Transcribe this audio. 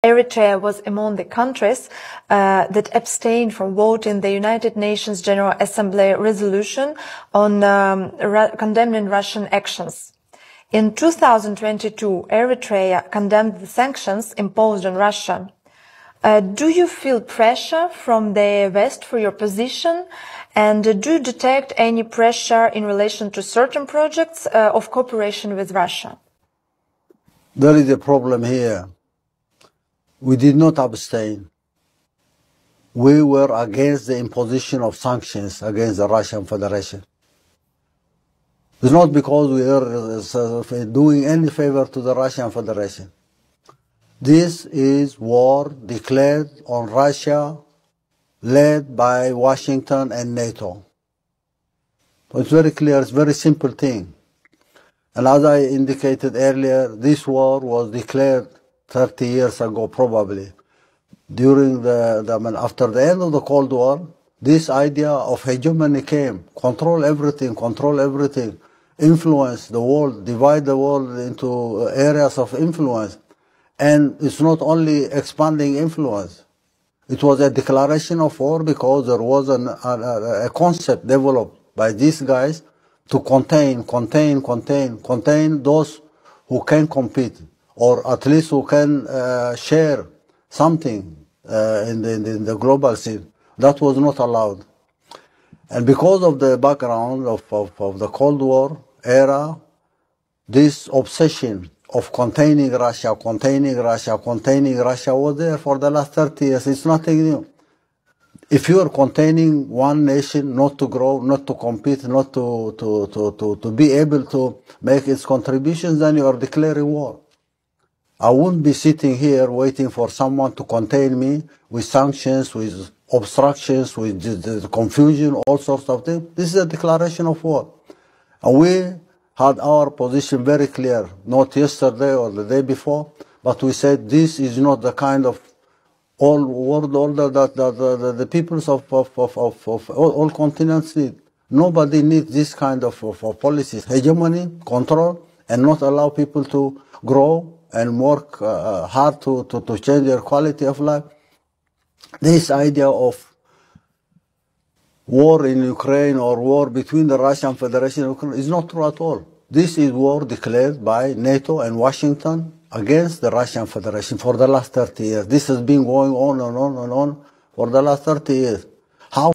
Eritrea was among the countries that abstained from voting the United Nations General Assembly resolution on condemning Russian actions. In 2022, Eritrea condemned the sanctions imposed on Russia. Do you feel pressure from the West for your position? And do you detect any pressure in relation to certain projects of cooperation with Russia? There is a problem here. We did not abstain. We were against the imposition of sanctions against the Russian Federation. It's not because we are doing any favor to the Russian Federation. This is war declared on Russia, led by Washington and NATO. So it's very clear, it's a very simple thing. And as I indicated earlier, this war was declared 30 years ago, probably. During after the end of the Cold War, this idea of hegemony came. Control everything, influence the world, divide the world into areas of influence. And it's not only expanding influence. It was a declaration of war because there was a concept developed by these guys to contain those who can compete, or at least who can share something in the global scene. That was not allowed. And because of the background of the Cold War era, this obsession of containing Russia was there for the last 30 years. It's nothing new. If you are containing one nation not to grow, not to compete, not to be able to make its contributions, then you are declaring war. I wouldn't be sitting here waiting for someone to contain me with sanctions, with obstructions, with confusion, all sorts of things. This is a declaration of war. And we had our position very clear, not yesterday or the day before, but we said this is not the kind of world order that the peoples of all continents need. Nobody needs this kind of policies, hegemony, control, and not allow people to grow and work hard to change their quality of life. This idea of war in Ukraine or war between the Russian Federation and Ukraine is not true at all. This is war declared by NATO and Washington against the Russian Federation for the last 30 years. This has been going on and on and on for the last 30 years. How